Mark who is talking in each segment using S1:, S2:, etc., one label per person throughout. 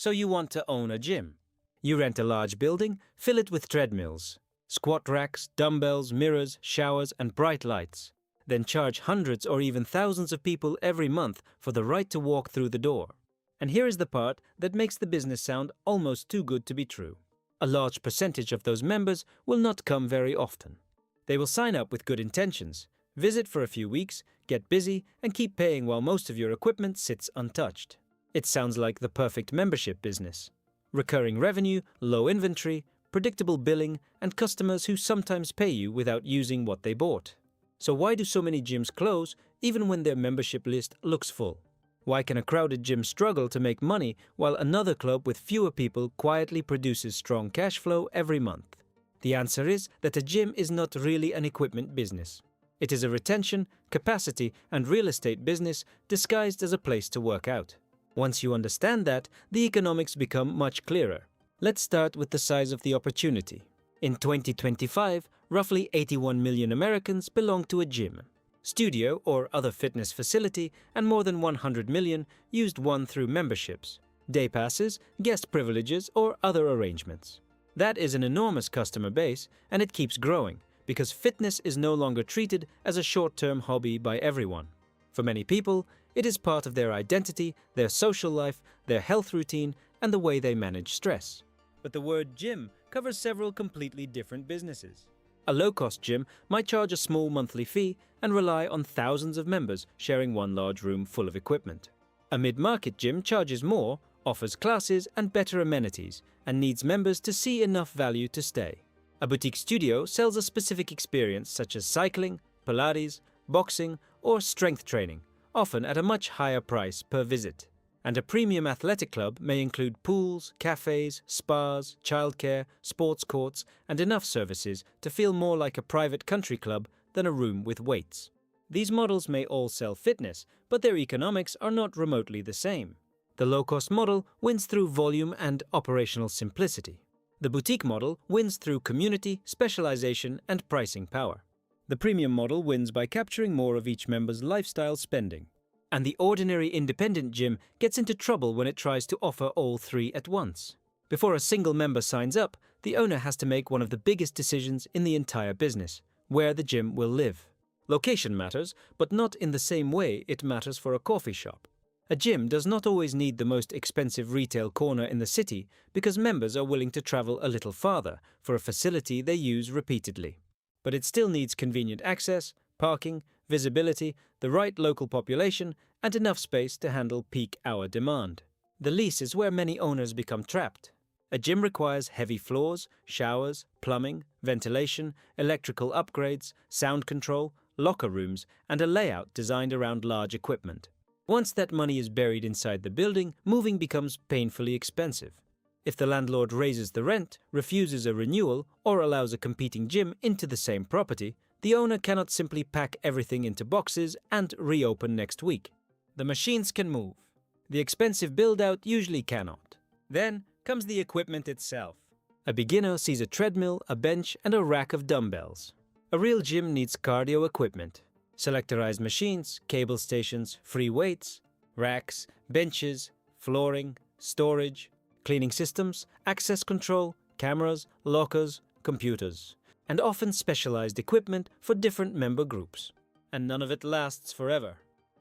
S1: So you want to own a gym. You rent a large building, fill it with treadmills, squat racks, dumbbells, mirrors, showers, and bright lights. Then charge hundreds or even thousands of people every month for the right to walk through the door. And here is the part that makes the business sound almost too good to be true. A large percentage of those members will not come very often. They will sign up with good intentions, visit for a few weeks, get busy, and keep paying while most of your equipment sits untouched. It sounds like the perfect membership business. Recurring revenue, low inventory, predictable billing, and customers who sometimes pay you without using what they bought. So why do so many gyms close even when their membership list looks full? Why can a crowded gym struggle to make money while another club with fewer people quietly produces strong cash flow every month? The answer is that a gym is not really an equipment business. It is a retention, capacity, and real estate business disguised as a place to work out. Once you understand that, the economics become much clearer. Let's start with the size of the opportunity. In 2025, roughly 81 million Americans belong to a gym, studio or other fitness facility, and more than 100 million used one through memberships, day passes, guest privileges, or other arrangements. That is an enormous customer base, and it keeps growing because fitness is no longer treated as a short-term hobby by everyone. For many people, it is part of their identity, their social life, their health routine, and the way they manage stress. But the word gym covers several completely different businesses. A low-cost gym might charge a small monthly fee and rely on thousands of members sharing one large room full of equipment. A mid-market gym charges more, offers classes and better amenities, and needs members to see enough value to stay. A boutique studio sells a specific experience such as cycling, Pilates, boxing, or strength training, often at a much higher price per visit. And a premium athletic club may include pools, cafes, spas, childcare, sports courts, and enough services to feel more like a private country club than a room with weights. These models may all sell fitness, but their economics are not remotely the same. The low-cost model wins through volume and operational simplicity. The boutique model wins through community, specialization, and pricing power. The premium model wins by capturing more of each member's lifestyle spending. And the ordinary independent gym gets into trouble when it tries to offer all three at once. Before a single member signs up, the owner has to make one of the biggest decisions in the entire business: where the gym will live. Location matters, but not in the same way it matters for a coffee shop. A gym does not always need the most expensive retail corner in the city because members are willing to travel a little farther for a facility they use repeatedly. But it still needs convenient access, parking, visibility, the right local population, and enough space to handle peak hour demand. The lease is where many owners become trapped. A gym requires heavy floors, showers, plumbing, ventilation, electrical upgrades, sound control, locker rooms, and a layout designed around large equipment. Once that money is buried inside the building, moving becomes painfully expensive. If the landlord raises the rent, refuses a renewal, or allows a competing gym into the same property, the owner cannot simply pack everything into boxes and reopen next week. The machines can move. The expensive build-out usually cannot. Then comes the equipment itself. A beginner sees a treadmill, a bench, and a rack of dumbbells. A real gym needs cardio equipment. Selectorized machines, cable stations, free weights, racks, benches, flooring, storage, cleaning systems, access control, cameras, lockers, computers, and often specialized equipment for different member groups. And none of it lasts forever.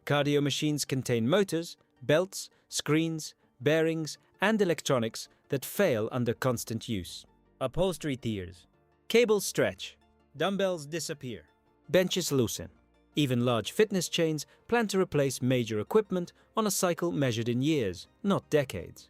S1: Cardio machines contain motors, belts, screens, bearings, and electronics that fail under constant use. Upholstery tears. Cables stretch. Dumbbells disappear. Benches loosen. Even large fitness chains plan to replace major equipment on a cycle measured in years, not decades.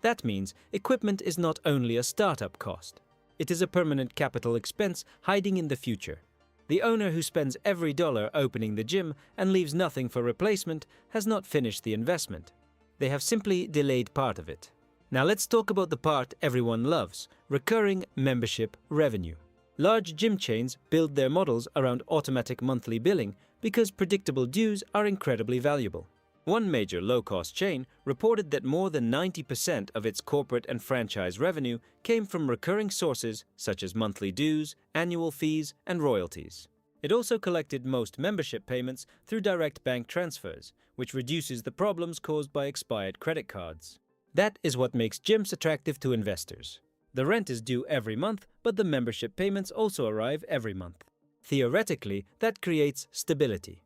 S1: That means equipment is not only a startup cost. It is a permanent capital expense hiding in the future. The owner who spends every dollar opening the gym and leaves nothing for replacement has not finished the investment. They have simply delayed part of it. Now let's talk about the part everyone loves: recurring membership revenue. Large gym chains build their models around automatic monthly billing because predictable dues are incredibly valuable. One major low-cost chain reported that more than 90% of its corporate and franchise revenue came from recurring sources such as monthly dues, annual fees, and royalties. It also collected most membership payments through direct bank transfers, which reduces the problems caused by expired credit cards. That is what makes gyms attractive to investors. The rent is due every month, but the membership payments also arrive every month. Theoretically, that creates stability.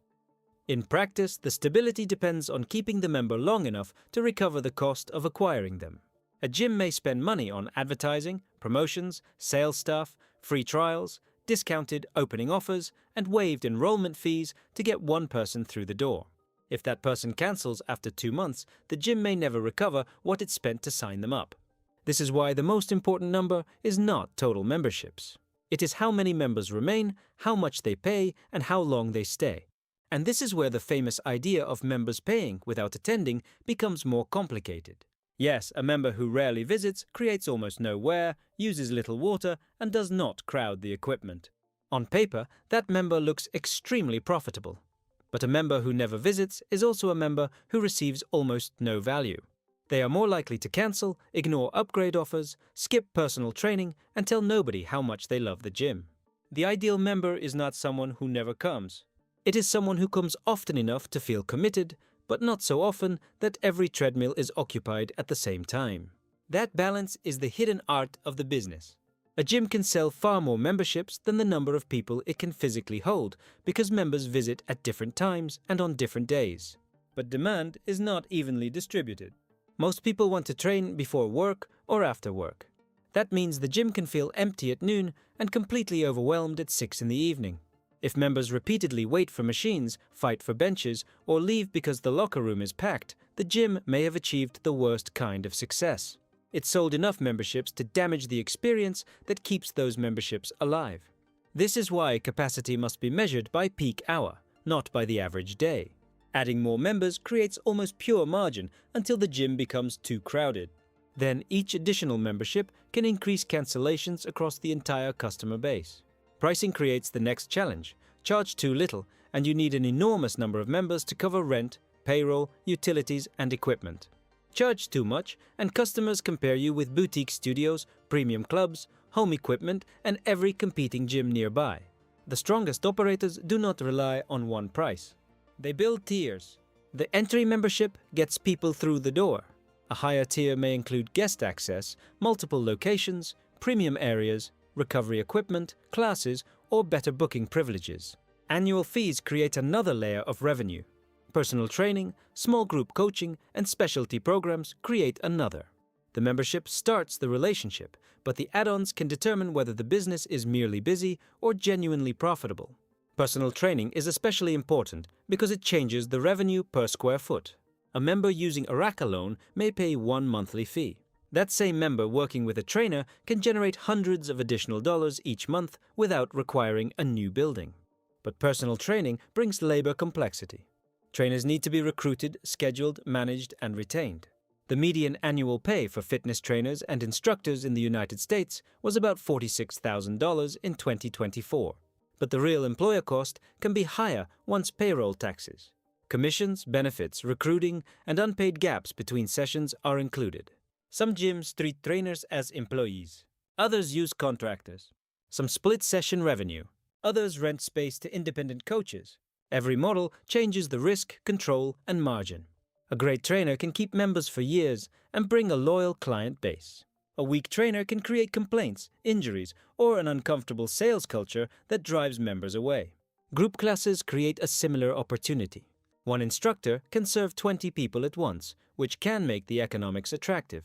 S1: In practice, the stability depends on keeping the member long enough to recover the cost of acquiring them. A gym may spend money on advertising, promotions, sales staff, free trials, discounted opening offers, and waived enrollment fees to get one person through the door. If that person cancels after 2 months, the gym may never recover what it spent to sign them up. This is why the most important number is not total memberships. It is how many members remain, how much they pay, and how long they stay. And this is where the famous idea of members paying without attending becomes more complicated. Yes, a member who rarely visits, creates almost no wear, uses little water, and does not crowd the equipment. On paper, that member looks extremely profitable. But a member who never visits is also a member who receives almost no value. They are more likely to cancel, ignore upgrade offers, skip personal training, and tell nobody how much they love the gym. The ideal member is not someone who never comes. It is someone who comes often enough to feel committed, but not so often that every treadmill is occupied at the same time. That balance is the hidden art of the business. A gym can sell far more memberships than the number of people it can physically hold, because members visit at different times and on different days. But demand is not evenly distributed. Most people want to train before work or after work. That means the gym can feel empty at noon and completely overwhelmed at 6 in the evening. If members repeatedly wait for machines, fight for benches, or leave because the locker room is packed, the gym may have achieved the worst kind of success. It sold enough memberships to damage the experience that keeps those memberships alive. This is why capacity must be measured by peak hour, not by the average day. Adding more members creates almost pure margin until the gym becomes too crowded. Then each additional membership can increase cancellations across the entire customer base. Pricing creates the next challenge. Charge too little, and you need an enormous number of members to cover rent, payroll, utilities, and equipment. Charge too much, and customers compare you with boutique studios, premium clubs, home equipment, and every competing gym nearby. The strongest operators do not rely on one price. They build tiers. The entry membership gets people through the door. A higher tier may include guest access, multiple locations, premium areas, recovery equipment, classes, or better booking privileges. Annual fees create another layer of revenue. Personal training, small group coaching, and specialty programs create another. The membership starts the relationship, but the add-ons can determine whether the business is merely busy or genuinely profitable. Personal training is especially important because it changes the revenue per square foot. A member using a rack alone may pay one monthly fee. That same member working with a trainer can generate hundreds of additional dollars each month without requiring a new building. But personal training brings labor complexity. Trainers need to be recruited, scheduled, managed, and retained. The median annual pay for fitness trainers and instructors in the United States was about $46,000 in 2024. But the real employer cost can be higher once payroll taxes. Commissions, benefits, recruiting, and unpaid gaps between sessions are included. Some gyms treat trainers as employees. Others use contractors. Some split session revenue. Others rent space to independent coaches. Every model changes the risk, control, and margin. A great trainer can keep members for years and bring a loyal client base. A weak trainer can create complaints, injuries, or an uncomfortable sales culture that drives members away. Group classes create a similar opportunity. One instructor can serve 20 people at once, which can make the economics attractive.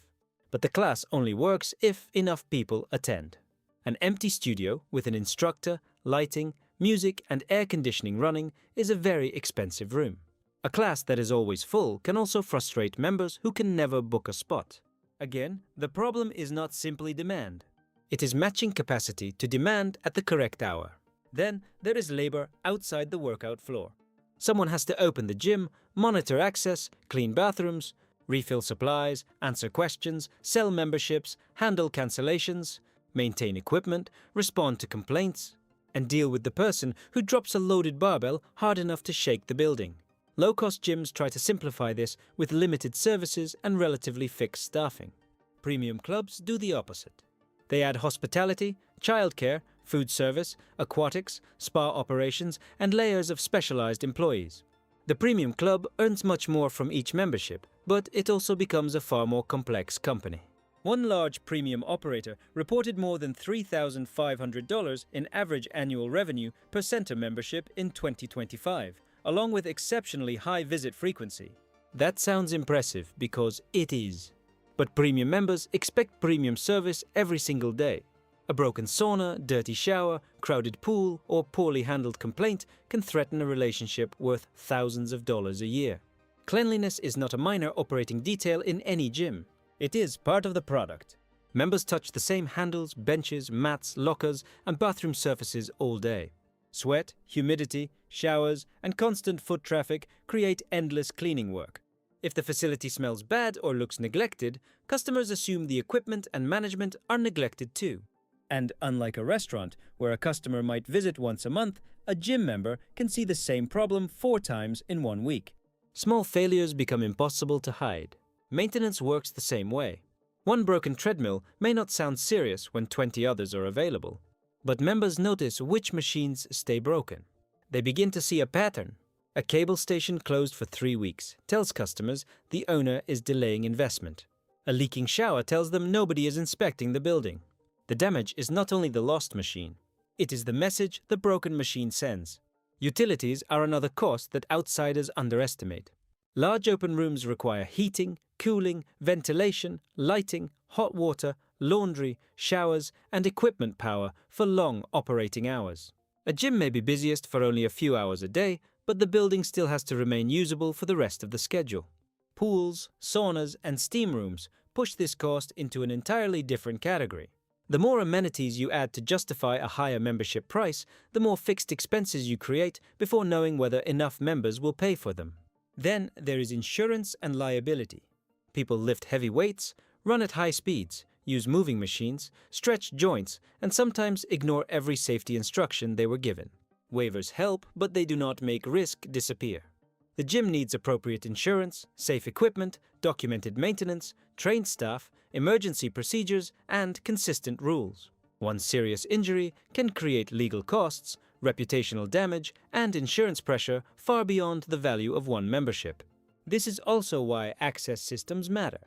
S1: But the class only works if enough people attend. An empty studio with an instructor, lighting, music, and air conditioning running is a very expensive room. A class that is always full can also frustrate members who can never book a spot. Again, the problem is not simply demand. It is matching capacity to demand at the correct hour. Then there is labor outside the workout floor. Someone has to open the gym, monitor access, clean bathrooms, refill supplies, answer questions, sell memberships, handle cancellations, maintain equipment, respond to complaints, and deal with the person who drops a loaded barbell hard enough to shake the building. Low-cost gyms try to simplify this with limited services and relatively fixed staffing. Premium clubs do the opposite. They add hospitality, childcare, food service, aquatics, spa operations, and layers of specialized employees. The premium club earns much more from each membership, but it also becomes a far more complex company. One large premium operator reported more than $3,500 in average annual revenue per center membership in 2025, along with exceptionally high visit frequency. That sounds impressive because it is. But premium members expect premium service every single day. A broken sauna, dirty shower, crowded pool, or poorly handled complaint can threaten a relationship worth thousands of dollars a year. Cleanliness is not a minor operating detail in any gym. It is part of the product. Members touch the same handles, benches, mats, lockers, and bathroom surfaces all day. Sweat, humidity, showers, and constant foot traffic create endless cleaning work. If the facility smells bad or looks neglected, customers assume the equipment and management are neglected too. And unlike a restaurant, where a customer might visit once a month, a gym member can see the same problem 4 times in 1 week. Small failures become impossible to hide. Maintenance works the same way. One broken treadmill may not sound serious when 20 others are available, but members notice which machines stay broken. They begin to see a pattern. A cable station closed for 3 weeks tells customers the owner is delaying investment. A leaking shower tells them nobody is inspecting the building. The damage is not only the lost machine, it is the message the broken machine sends. Utilities are another cost that outsiders underestimate. Large open rooms require heating, cooling, ventilation, lighting, hot water, laundry, showers, and equipment power for long operating hours. A gym may be busiest for only a few hours a day, but the building still has to remain usable for the rest of the schedule. Pools, saunas, and steam rooms push this cost into an entirely different category. The more amenities you add to justify a higher membership price, the more fixed expenses you create before knowing whether enough members will pay for them. Then there is insurance and liability. People lift heavy weights, run at high speeds, use moving machines, stretch joints, and sometimes ignore every safety instruction they were given. Waivers help, but they do not make risk disappear. The gym needs appropriate insurance, safe equipment, documented maintenance, trained staff, emergency procedures, and consistent rules. One serious injury can create legal costs, reputational damage, and insurance pressure far beyond the value of one membership. This is also why access systems matter.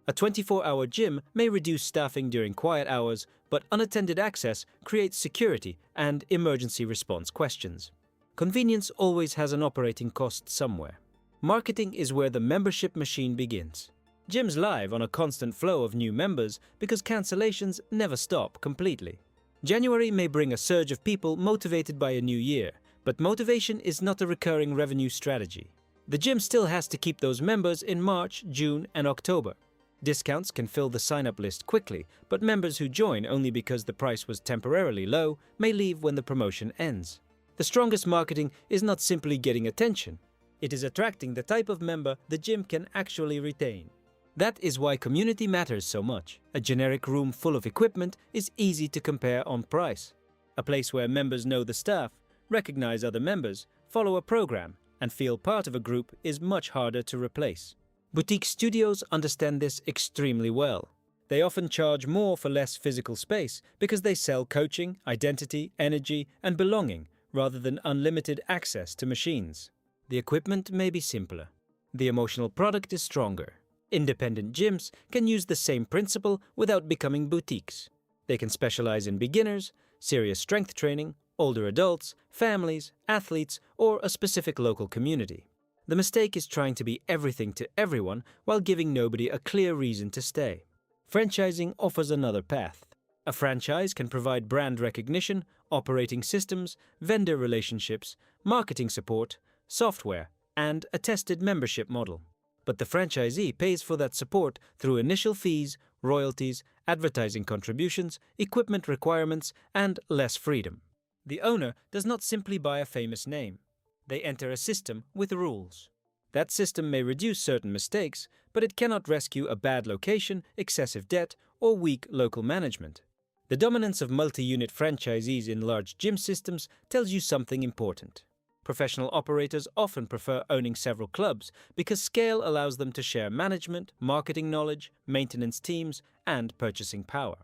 S1: A 24-hour gym may reduce staffing during quiet hours, but unattended access creates security and emergency response questions. Convenience always has an operating cost somewhere. Marketing is where the membership machine begins. Gyms live on a constant flow of new members because cancellations never stop completely. January may bring a surge of people motivated by a new year, but motivation is not a recurring revenue strategy. The gym still has to keep those members in March, June, and October. Discounts can fill the sign-up list quickly, but members who join only because the price was temporarily low may leave when the promotion ends. The strongest marketing is not simply getting attention. It is attracting the type of member the gym can actually retain. That is why community matters so much. A generic room full of equipment is easy to compare on price. A place where members know the staff, recognize other members, follow a program, and feel part of a group is much harder to replace. Boutique studios understand this extremely well. They often charge more for less physical space because they sell coaching, identity, energy, and belonging rather than unlimited access to machines. The equipment may be simpler. The emotional product is stronger. Independent gyms can use the same principle without becoming boutiques. They can specialize in beginners, serious strength training, older adults, families, athletes, or a specific local community. The mistake is trying to be everything to everyone while giving nobody a clear reason to stay. Franchising offers another path. A franchise can provide brand recognition, operating systems, vendor relationships, marketing support, software, and a tested membership model. But the franchisee pays for that support through initial fees, royalties, advertising contributions, equipment requirements, and less freedom. The owner does not simply buy a famous name. They enter a system with rules. That system may reduce certain mistakes, but it cannot rescue a bad location, excessive debt, or weak local management. The dominance of multi-unit franchisees in large gym systems tells you something important. Professional operators often prefer owning several clubs because scale allows them to share management, marketing knowledge, maintenance teams, and purchasing power.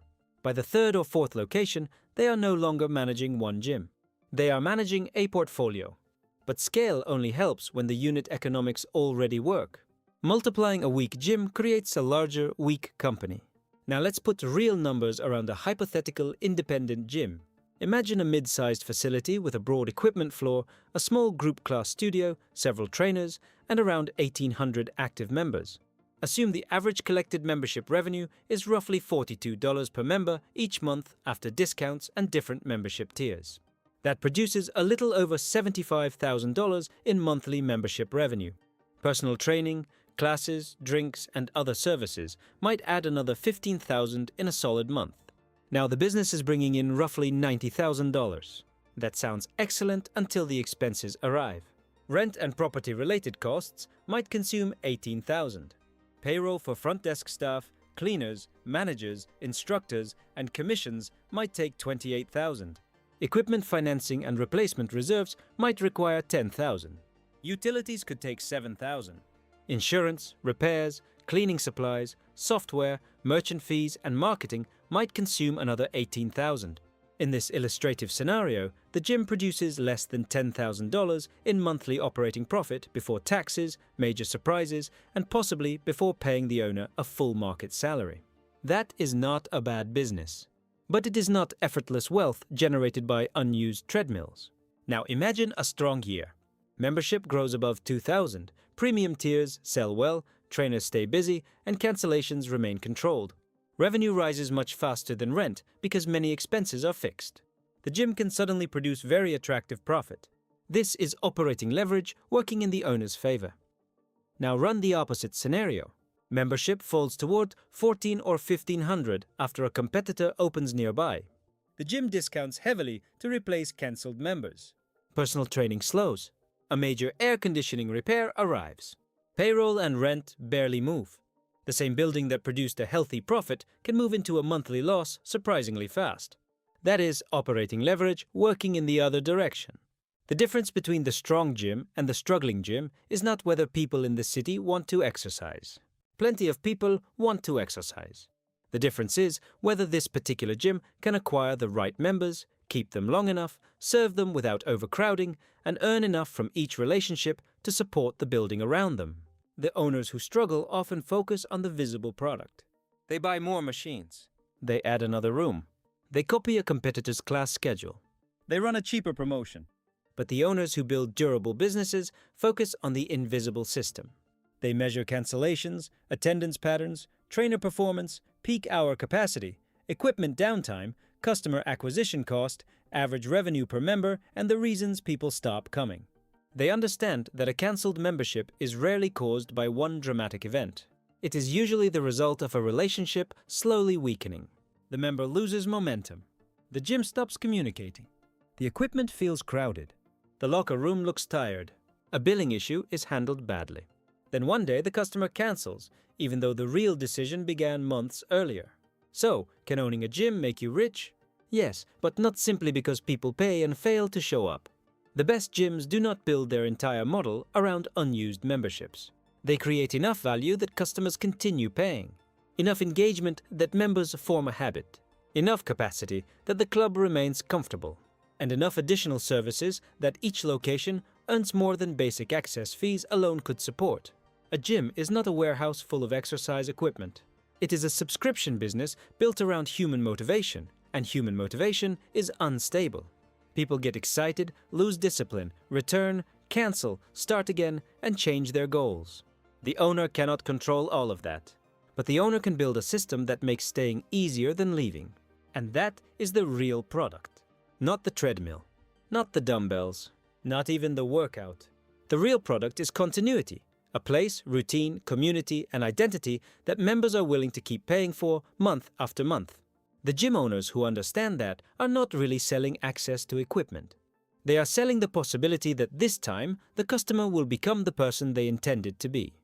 S1: By the third or fourth location, they are no longer managing one gym. They are managing a portfolio. But scale only helps when the unit economics already work. Multiplying a weak gym creates a larger, weak company. Now let's put real numbers around a hypothetical independent gym. Imagine a mid-sized facility with a broad equipment floor, a small group class studio, several trainers, and around 1,800 active members. Assume the average collected membership revenue is roughly $42 per member each month after discounts and different membership tiers. That produces a little over $75,000 in monthly membership revenue. Personal training, classes, drinks, and other services might add another $15,000 in a solid month. Now the business is bringing in roughly $90,000. That sounds excellent until the expenses arrive. Rent and property-related costs might consume $18,000. Payroll for front desk staff, cleaners, managers, instructors, and commissions might take $28,000. Equipment financing and replacement reserves might require $10,000. Utilities could take $7,000. Insurance, repairs, cleaning supplies, software, merchant fees, and marketing might consume another $18,000. In this illustrative scenario, the gym produces less than $10,000 in monthly operating profit before taxes, major surprises, and possibly before paying the owner a full market salary. That is not a bad business. But it is not effortless wealth generated by unused treadmills. Now imagine a strong year. Membership grows above 2,000, premium tiers sell well, trainers stay busy, and cancellations remain controlled. Revenue rises much faster than rent because many expenses are fixed. The gym can suddenly produce very attractive profit. This is operating leverage working in the owner's favor. Now run the opposite scenario. Membership falls toward $1,400 or $1,500 after a competitor opens nearby. The gym discounts heavily to replace cancelled members. Personal training slows. A major air conditioning repair arrives. Payroll and rent barely move. The same building that produced a healthy profit can move into a monthly loss surprisingly fast. That is operating leverage working in the other direction. The difference between the strong gym and the struggling gym is not whether people in the city want to exercise. Plenty of people want to exercise. The difference is whether this particular gym can acquire the right members, keep them long enough, serve them without overcrowding, and earn enough from each relationship to support the building around them. The owners who struggle often focus on the visible product. They buy more machines. They add another room. They copy a competitor's class schedule. They run a cheaper promotion. But the owners who build durable businesses focus on the invisible system. They measure cancellations, attendance patterns, trainer performance, peak hour capacity, equipment downtime, customer acquisition cost, average revenue per member, and the reasons people stop coming. They understand that a cancelled membership is rarely caused by one dramatic event. It is usually the result of a relationship slowly weakening. The member loses momentum. The gym stops communicating. The equipment feels crowded. The locker room looks tired. A billing issue is handled badly. Then one day the customer cancels, even though the real decision began months earlier. So, can owning a gym make you rich? Yes, but not simply because people pay and fail to show up. The best gyms do not build their entire model around unused memberships. They create enough value that customers continue paying, enough engagement that members form a habit, enough capacity that the club remains comfortable, and enough additional services that each location earns more than basic access fees alone could support. A gym is not a warehouse full of exercise equipment. It is a subscription business built around human motivation, and human motivation is unstable. People get excited, lose discipline, return, cancel, start again, and change their goals. The owner cannot control all of that. But the owner can build a system that makes staying easier than leaving. And that is the real product. Not the treadmill. Not the dumbbells. Not even the workout. The real product is continuity. A place, routine, community, and identity that members are willing to keep paying for month after month. The gym owners who understand that are not really selling access to equipment. They are selling the possibility that this time the customer will become the person they intended to be.